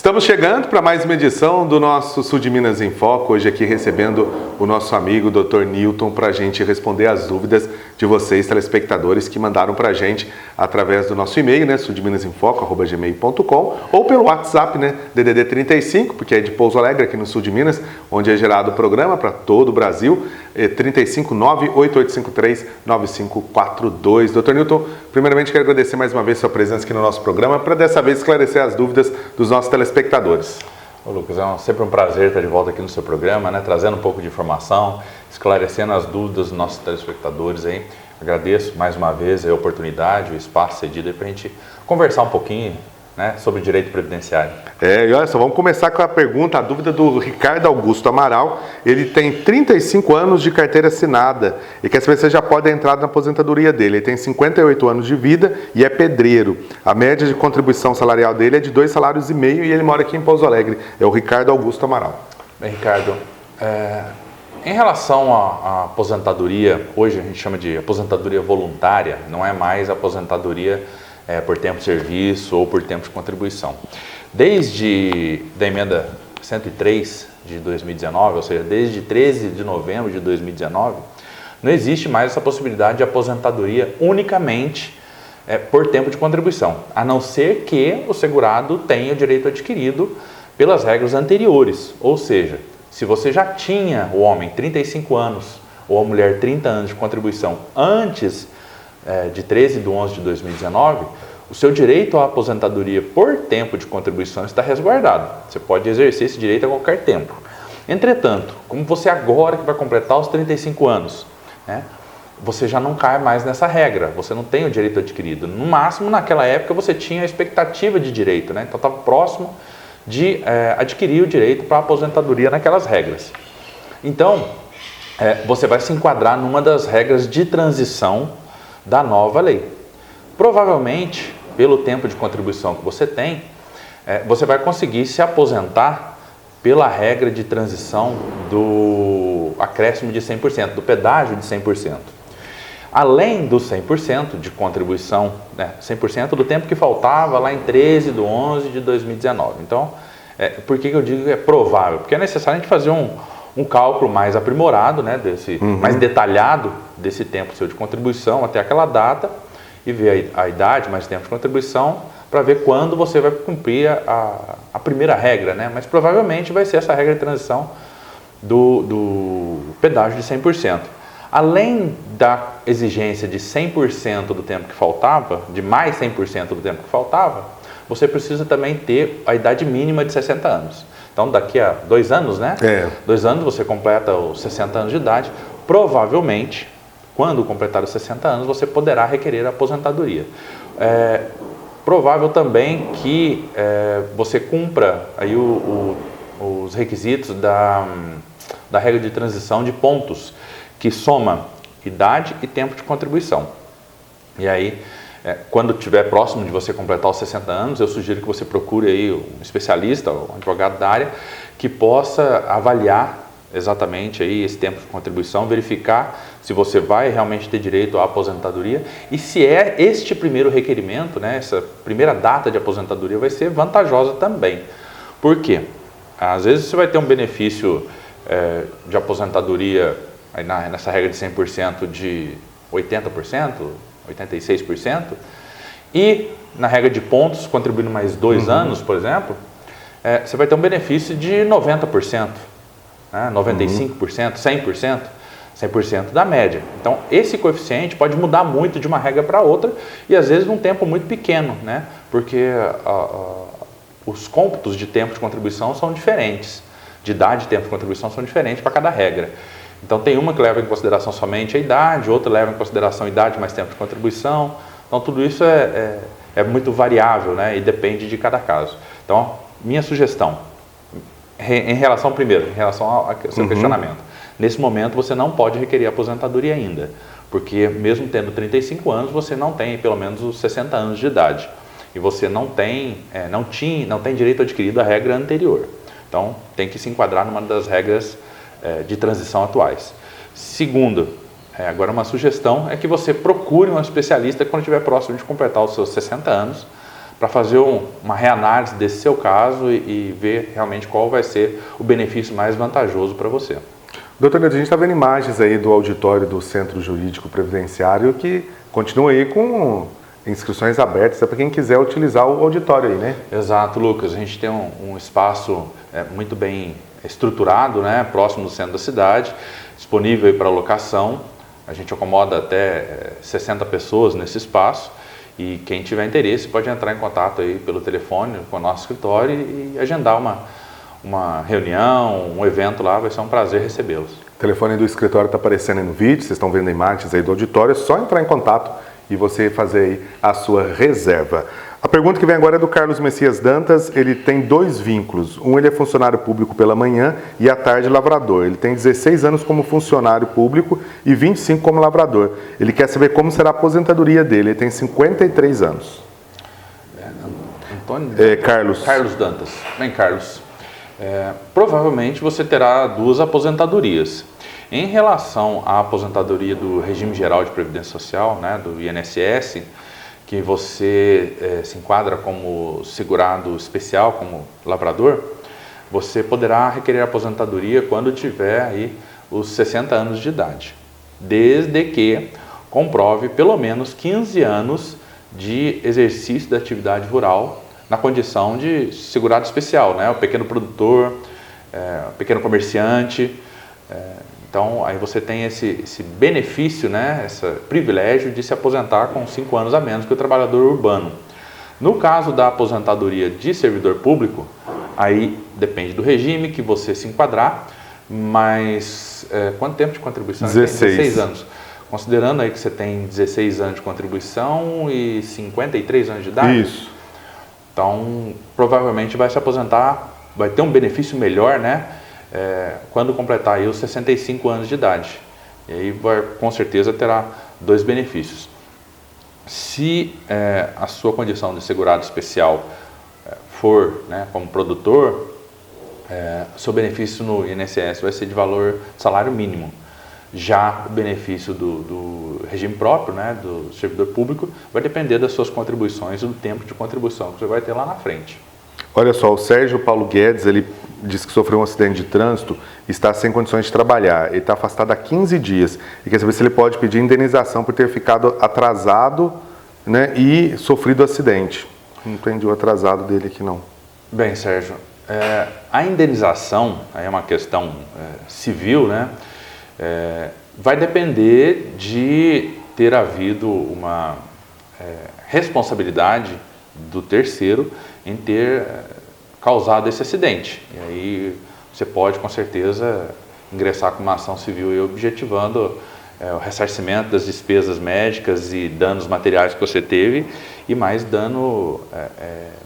Estamos chegando para mais uma edição do nosso Sul de Minas em Foco, hoje aqui recebendo o nosso amigo Dr. Newton para a gente responder as dúvidas de vocês, telespectadores, que mandaram para a gente através do nosso e-mail, né, suldeminasinfoco@gmail.com, ou pelo WhatsApp, né, DDD 35, porque é de Pouso Alegre, aqui no sul de Minas, onde é gerado o programa para todo o Brasil, 359-8853-9542. Dr. Newton, primeiramente quero agradecer mais uma vez a sua presença aqui no nosso programa, para dessa vez esclarecer as dúvidas dos nossos telespectadores. Ô Lucas, sempre um prazer estar de volta aqui no seu programa, né? Trazendo um pouco de informação, esclarecendo as dúvidas dos nossos telespectadores aí. Agradeço mais uma vez a oportunidade, o espaço cedido aí para a gente conversar um pouquinho, né, sobre direito previdenciário. E olha só, vamos começar com a pergunta, a dúvida do Ricardo Augusto Amaral. Ele tem 35 anos de carteira assinada e quer saber se já pode entrar na aposentadoria dele. Ele tem 58 anos de vida e é pedreiro. A média de contribuição salarial dele é de 2,5 salários e ele mora aqui em Pouso Alegre. É o Ricardo Augusto Amaral. Bem, Ricardo, em relação à aposentadoria, hoje a gente chama de aposentadoria voluntária, não é mais aposentadoria por tempo de serviço ou por tempo de contribuição. Desde a emenda 103 de 2019, ou seja, desde 13 de novembro de 2019, não existe mais essa possibilidade de aposentadoria unicamente por tempo de contribuição, a não ser que o segurado tenha o direito adquirido pelas regras anteriores, ou seja, se você já tinha, o homem, 35 anos ou a mulher 30 anos de contribuição antes de 13 de 11 de 2019, o seu direito à aposentadoria por tempo de contribuição está resguardado. Você pode exercer esse direito a qualquer tempo. Entretanto, como você agora que vai completar os 35 anos, né, você já não cai mais nessa regra, você não tem o direito adquirido. No máximo, naquela época, você tinha a expectativa de direito, né? Então estava próximo de adquirir o direito para a aposentadoria naquelas regras. Então, você vai se enquadrar numa das regras de transição da nova lei. Provavelmente, pelo tempo de contribuição que você tem, você vai conseguir se aposentar pela regra de transição do acréscimo de 100%, do pedágio de 100%. Além do 100% de contribuição, 100% do tempo que faltava lá em 13 de 11 de 2019. Então, por que eu digo que é provável? Porque é necessário a gente fazer um cálculo mais aprimorado, né, mais detalhado desse tempo seu de contribuição até aquela data e ver a idade mais tempo de contribuição para ver quando você vai cumprir a primeira regra, né? Mas provavelmente vai ser essa regra de transição do pedágio de 100%. Além da exigência de 100% do tempo que faltava, de mais 100% do tempo que faltava, você precisa também ter a idade mínima de 60 anos. Então, daqui a 2 anos, né? 2 anos você completa os 60 anos de idade. Provavelmente, quando completar os 60 anos, você poderá requerer a aposentadoria. Provável também que você cumpra aí os requisitos da regra de transição de pontos, que soma idade e tempo de contribuição. E aí, quando estiver próximo de você completar os 60 anos, eu sugiro que você procure aí um especialista, um advogado da área, que possa avaliar exatamente aí esse tempo de contribuição, verificar se você vai realmente ter direito à aposentadoria e se este primeiro requerimento, né, essa primeira data de aposentadoria vai ser vantajosa também. Por quê? Às vezes você vai ter um benefício de aposentadoria aí nessa regra de 100% de 80%, 86%, e na regra de pontos, contribuindo mais 2 anos, por exemplo, você vai ter um benefício de 90%, 95%, 100%, 100% da média. Então, esse coeficiente pode mudar muito de uma regra para outra e às vezes num tempo muito pequeno, né? Porque os cômputos de tempo de contribuição são diferentes, de idade e tempo de contribuição são diferentes para cada regra. Então, tem uma que leva em consideração somente a idade, outra leva em consideração a idade mais tempo de contribuição. Então, tudo isso é muito variável, né? E depende de cada caso. Então, minha sugestão, em relação ao seu questionamento, nesse momento você não pode requerer aposentadoria ainda, porque mesmo tendo 35 anos, você não tem pelo menos os 60 anos de idade. E você não tem direito adquirido à regra anterior. Então, tem que se enquadrar numa das regras de transição atuais. Segundo, agora uma sugestão é que você procure um especialista quando estiver próximo de completar os seus 60 anos, para fazer uma reanálise desse seu caso e ver realmente qual vai ser o benefício mais vantajoso para você. Doutor, a gente está vendo imagens aí do auditório do Centro Jurídico Previdenciário que continua aí com inscrições abertas para quem quiser utilizar o auditório aí, né? Exato, Lucas. A gente tem um espaço muito bem estruturado, né, próximo do centro da cidade, disponível para locação. A gente acomoda até 60 pessoas nesse espaço e quem tiver interesse pode entrar em contato aí pelo telefone com o nosso escritório e agendar uma reunião, um evento lá, vai ser um prazer recebê-los. O telefone do escritório está aparecendo aí no vídeo, vocês estão vendo imagens aí do auditório, é só entrar em contato e você fazer aí a sua reserva. A pergunta que vem agora é do Carlos Messias Dantas. Ele tem 2 vínculos. Ele é funcionário público pela manhã e à tarde lavrador. Ele tem 16 anos como funcionário público e 25 como lavrador. Ele quer saber como será a aposentadoria dele. Ele tem 53 anos. Antônio? Carlos. Carlos Dantas. Bem, Carlos, provavelmente você terá 2 aposentadorias. Em relação à aposentadoria do Regime Geral de Previdência Social, né, do INSS, que você se enquadra como segurado especial, como lavrador, você poderá requerer aposentadoria quando tiver aí os 60 anos de idade, desde que comprove pelo menos 15 anos de exercício da atividade rural na condição de segurado especial, né? O pequeno produtor, o pequeno comerciante. Então, aí você tem esse benefício, né, esse privilégio de se aposentar com 5 anos a menos que o trabalhador urbano. No caso da aposentadoria de servidor público, aí depende do regime que você se enquadrar, mas quanto tempo de contribuição? 16 anos. Considerando aí que você tem 16 anos de contribuição e 53 anos de idade, isso. Então provavelmente vai se aposentar, vai ter um benefício melhor, né? Quando completar aí os 65 anos de idade. E aí com certeza terá 2 benefícios. Se a sua condição de segurado especial for, né, como produtor, seu benefício no INSS vai ser de valor salário mínimo. Já o benefício do regime próprio, né, do servidor público, vai depender das suas contribuições e do tempo de contribuição que você vai ter lá na frente. Olha só, o Sérgio Paulo Guedes, ele disse que sofreu um acidente de trânsito e está sem condições de trabalhar. Ele está afastado há 15 dias e quer saber se ele pode pedir indenização por ter ficado atrasado, né, e sofrido acidente. Não entendi o atrasado dele aqui, não. Bem, Sérgio, a indenização aí é uma questão civil, né? Vai depender de ter havido uma responsabilidade do terceiro em ter causado esse acidente. E aí você pode, com certeza, ingressar com uma ação civil e objetivando o ressarcimento das despesas médicas e danos materiais que você teve e mais dano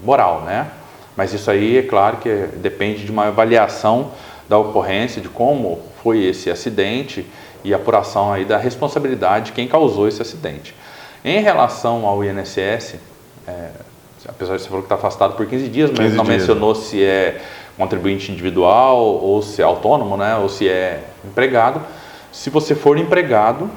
moral, né? Mas isso aí, é claro que depende de uma avaliação da ocorrência, de como foi esse acidente e apuração aí da responsabilidade de quem causou esse acidente. Em relação ao INSS, apesar de você falar que está afastado por 15 dias, mas não mencionou se é contribuinte individual ou se é autônomo, né, ou se é empregado. Se você for empregado,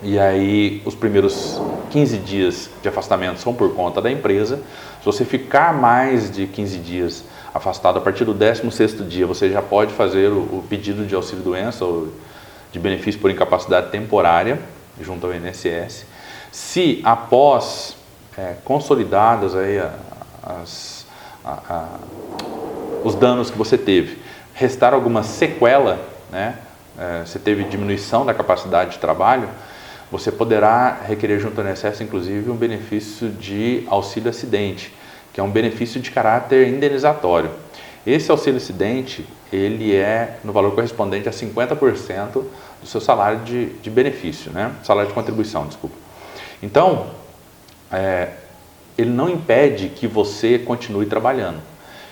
e aí os primeiros 15 dias de afastamento são por conta da empresa, se você ficar mais de 15 dias afastado, a partir do 16º dia, você já pode fazer o pedido de auxílio-doença ou de benefício por incapacidade temporária, junto ao INSS. Se após consolidadas aí os danos que você teve, restar alguma sequela, né, você teve diminuição da capacidade de trabalho, você poderá requerer junto ao INSS, inclusive, um benefício de auxílio-acidente, que é um benefício de caráter indenizatório. Esse auxílio-acidente, ele é no valor correspondente a 50% do seu salário de benefício, né? Salário de contribuição, desculpa. Então, ele não impede que você continue trabalhando.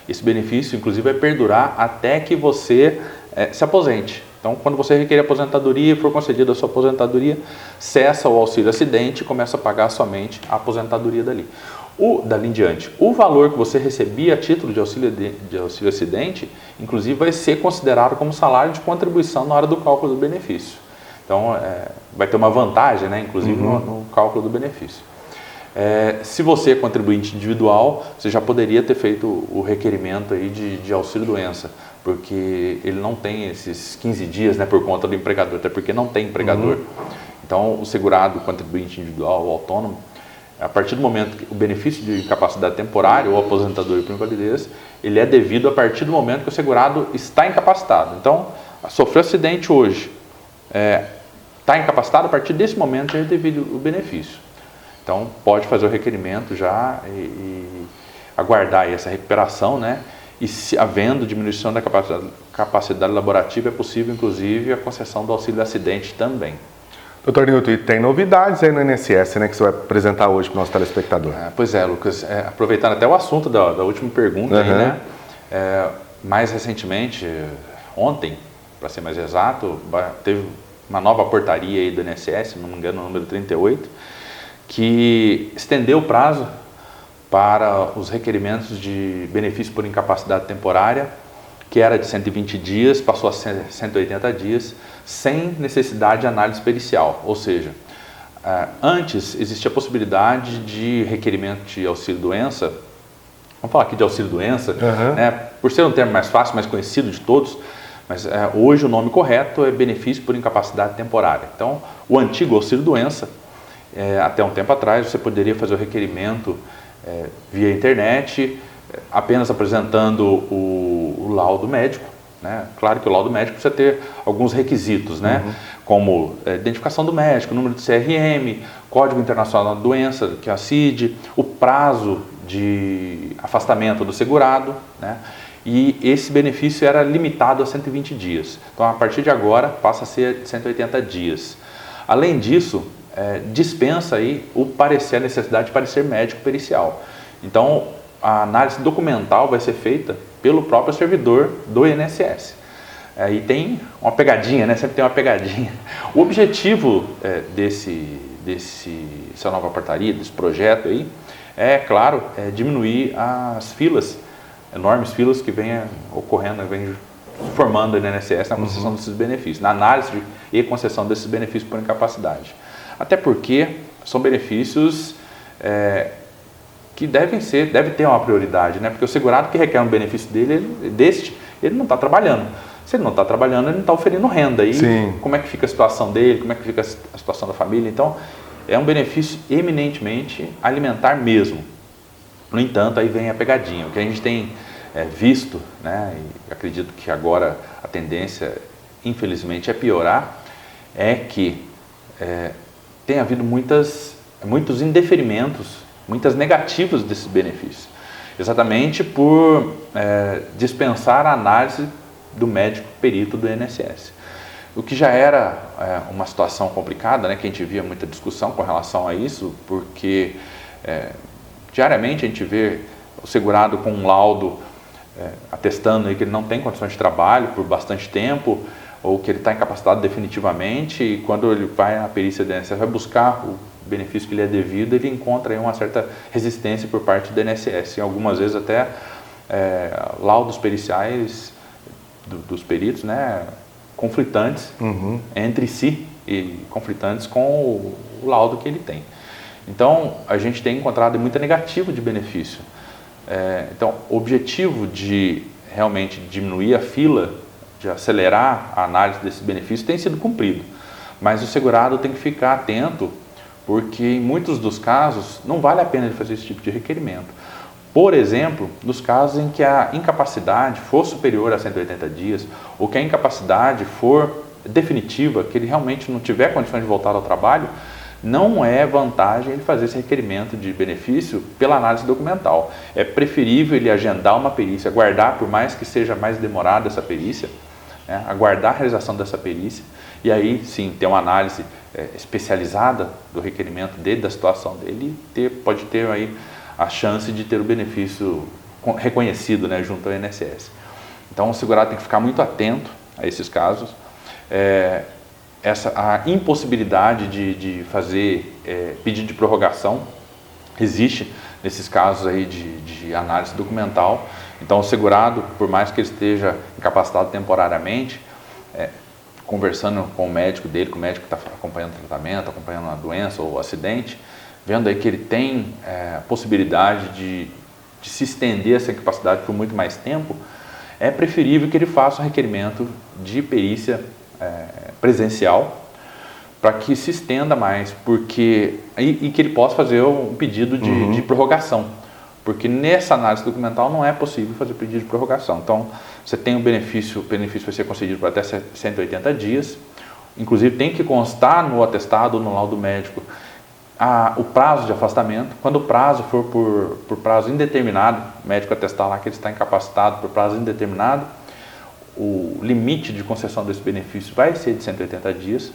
Esse benefício, inclusive, vai perdurar até que você se aposente. Então, quando você requerer aposentadoria e for concedida a sua aposentadoria, cessa o auxílio-acidente e começa a pagar somente a aposentadoria dali. Dali em diante, o valor que você recebia a título de auxílio-acidente, inclusive, vai ser considerado como salário de contribuição na hora do cálculo do benefício. Então, vai ter uma vantagem, né, inclusive, no cálculo do benefício. Se você é contribuinte individual, você já poderia ter feito o requerimento aí de auxílio-doença, porque ele não tem esses 15 dias, né, por conta do empregador, até porque não tem empregador. Então, o segurado contribuinte individual ou autônomo, a partir do momento que o benefício de incapacidade temporária ou aposentadoria por invalidez, ele é devido a partir do momento que o segurado está incapacitado. Então, sofreu acidente hoje, está incapacitado, a partir desse momento já é devido o benefício. Então, pode fazer o requerimento já e aguardar aí essa recuperação, né? E se havendo diminuição da capacidade laborativa, é possível, inclusive, a concessão do auxílio acidente também. Doutor Nilton, e tem novidades aí no INSS, né, que você vai apresentar hoje para o nosso telespectador? Pois é, Lucas, aproveitando até o assunto da última pergunta, aí, né? Mais recentemente, ontem, para ser mais exato, teve uma nova portaria aí do INSS, se não me engano, o número 38, que estendeu o prazo para os requerimentos de benefício por incapacidade temporária, que era de 120 dias, passou a 180 dias, sem necessidade de análise pericial. Ou seja, antes existia a possibilidade de requerimento de auxílio-doença, vamos falar aqui de auxílio-doença, né, por ser um termo mais fácil, mais conhecido de todos, mas hoje o nome correto é benefício por incapacidade temporária. Então, o antigo auxílio-doença, até um tempo atrás, você poderia fazer o requerimento via internet, apenas apresentando o laudo médico, né? Claro que o laudo médico precisa ter alguns requisitos, né? Como identificação do médico, número de CRM, Código Internacional da Doença, que é a CID, o prazo de afastamento do segurado, né? E esse benefício era limitado a 120 dias. Então, a partir de agora, passa a ser 180 dias. Além disso, dispensa aí a necessidade de parecer médico pericial. Então, a análise documental vai ser feita pelo próprio servidor do INSS. E tem uma pegadinha, né? Sempre tem uma pegadinha. O objetivo dessa nova portaria, desse projeto aí, claro, diminuir as filas, enormes filas que vêm ocorrendo, vêm formando no INSS na concessão desses benefícios, na análise e concessão desses benefícios por incapacidade. Até porque são benefícios que deve ter uma prioridade, né? Porque o segurado que requer um benefício ele não está trabalhando. Se ele não está trabalhando, ele não está oferindo renda. E como é que fica a situação dele, como é que fica a situação da família? Então, é um benefício eminentemente alimentar mesmo. No entanto, aí vem a pegadinha. O que a gente tem visto, né, e acredito que agora a tendência, infelizmente, é piorar, é que tem havido muitos indeferimentos, muitas negativas desses benefícios, exatamente por dispensar a análise do médico perito do INSS. O que já era uma situação complicada, né, que a gente via muita discussão com relação a isso, porque diariamente a gente vê o segurado com um laudo atestando aí que ele não tem condições de trabalho por bastante tempo, ou que ele está incapacitado definitivamente, e quando ele vai na perícia do INSS, vai buscar o benefício que lhe é devido, ele encontra aí uma certa resistência por parte do INSS, e algumas vezes até laudos periciais dos peritos, né, conflitantes entre si e conflitantes com o laudo que ele tem. Então, a gente tem encontrado muita negativa de benefício. Então, o objetivo de realmente diminuir a fila, de acelerar a análise desse benefício, tem sido cumprido. Mas o segurado tem que ficar atento, porque em muitos dos casos não vale a pena ele fazer esse tipo de requerimento. Por exemplo, nos casos em que a incapacidade for superior a 180 dias, ou que a incapacidade for definitiva, que ele realmente não tiver condições de voltar ao trabalho, não é vantagem ele fazer esse requerimento de benefício pela análise documental. É preferível ele agendar uma perícia, aguardar, por mais que seja mais demorada essa perícia, né, aguardar a realização dessa perícia, e aí sim ter uma análise especializada do requerimento dele, da situação dele, e pode ter aí a chance de ter o benefício reconhecido, né, junto ao INSS. Então o segurado tem que ficar muito atento a esses casos. A impossibilidade de fazer pedido de prorrogação existe nesses casos aí de análise documental. Então o segurado, por mais que ele esteja incapacitado temporariamente, conversando com o médico dele, com o médico que está acompanhando o tratamento, acompanhando a doença ou o acidente, vendo aí que ele tem a possibilidade de se estender essa incapacidade por muito mais tempo, é preferível que ele faça um requerimento de perícia presencial para que se estenda mais, porque e que ele possa fazer um pedido de prorrogação, porque nessa análise documental não é possível fazer pedido de prorrogação. Então, você tem o benefício vai ser concedido por até 180 dias, inclusive tem que constar no atestado ou no laudo médico o prazo de afastamento. Quando o prazo for por prazo indeterminado, o médico atestar lá que ele está incapacitado por prazo indeterminado, o limite de concessão desse benefício vai ser de 180 dias,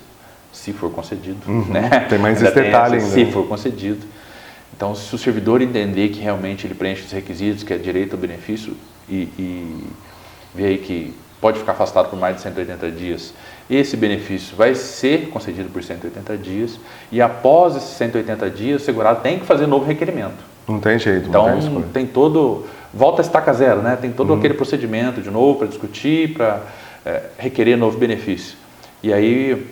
se for concedido. Né? Tem mais esse detalhe ainda. Se for concedido. Então, se o servidor entender que realmente ele preenche os requisitos, que é direito ao benefício, e ver aí que pode ficar afastado por mais de 180 dias, esse benefício vai ser concedido por 180 dias, e após esses 180 dias, o segurado tem que fazer novo requerimento. Não tem jeito. Então, não tem tem todo... Volta a estaca zero, né? Tem todo aquele procedimento de novo para discutir, para requerer novo benefício. E aí,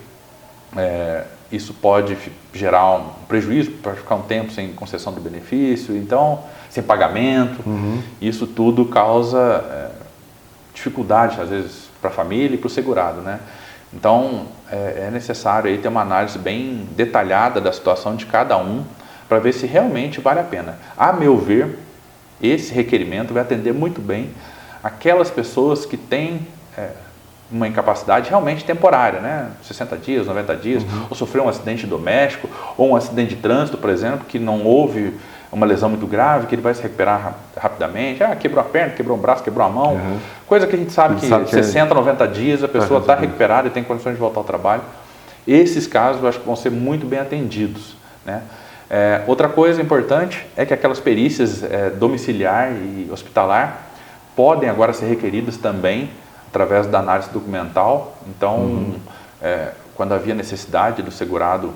isso pode gerar um prejuízo para ficar um tempo sem concessão do benefício, então, sem pagamento. Isso tudo causa dificuldade, às vezes, para a família e para o segurado, né? Então, é necessário aí ter uma análise bem detalhada da situação de cada um para ver se realmente vale a pena. A meu ver, esse requerimento vai atender muito bem aquelas pessoas que têm uma incapacidade realmente temporária, né? 60 dias, 90 dias, ou sofreu um acidente doméstico, ou um acidente de trânsito, por exemplo, que não houve uma lesão muito grave, que ele vai se recuperar rapidamente. Quebrou a perna, quebrou o braço, quebrou a mão, coisa que a gente sabe que 60, 90 dias a pessoa está recuperada e tem condições de voltar ao trabalho. Esses casos eu acho que vão ser muito bem atendidos, né? Outra coisa importante é que aquelas perícias domiciliar e hospitalar podem agora ser requeridas também através da análise documental. Então, quando havia necessidade do segurado,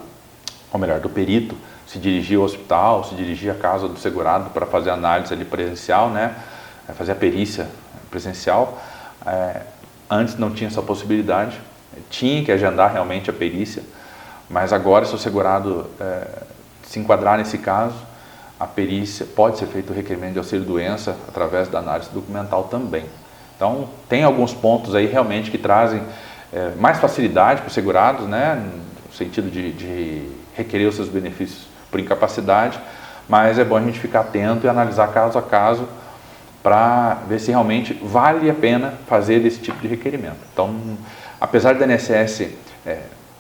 ou melhor, do perito, se dirigir ao hospital, se dirigir à casa do segurado para fazer a análise ali presencial, né? Fazer a perícia presencial. Antes não tinha essa possibilidade, tinha que agendar realmente a perícia, mas agora, se o segurado se enquadrar nesse caso, a perícia pode ser feito o requerimento de auxílio-doença através da análise documental também. Então, tem alguns pontos aí realmente que trazem mais facilidade para os segurados, né, no sentido de requerer os seus benefícios por incapacidade, mas é bom a gente ficar atento e analisar caso a caso para ver se realmente vale a pena fazer esse tipo de requerimento. Então, apesar da INSS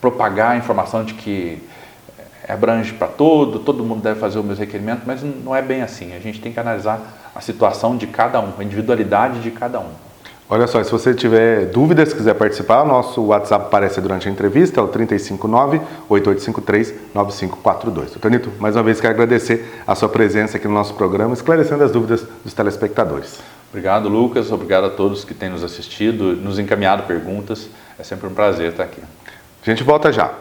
propagar a informação de que abrange para todo mundo deve fazer o mesmo requerimento, mas não é bem assim. A gente tem que analisar a situação de cada um, a individualidade de cada um. Olha só, se você tiver dúvidas, quiser participar, o nosso WhatsApp aparece durante a entrevista, é o 359-8853-9542. Doutor Nilton, mais uma vez quero agradecer a sua presença aqui no nosso programa, esclarecendo as dúvidas dos telespectadores. Obrigado, Lucas. Obrigado a todos que têm nos assistido, nos encaminhado perguntas. É sempre um prazer estar aqui. A gente volta já.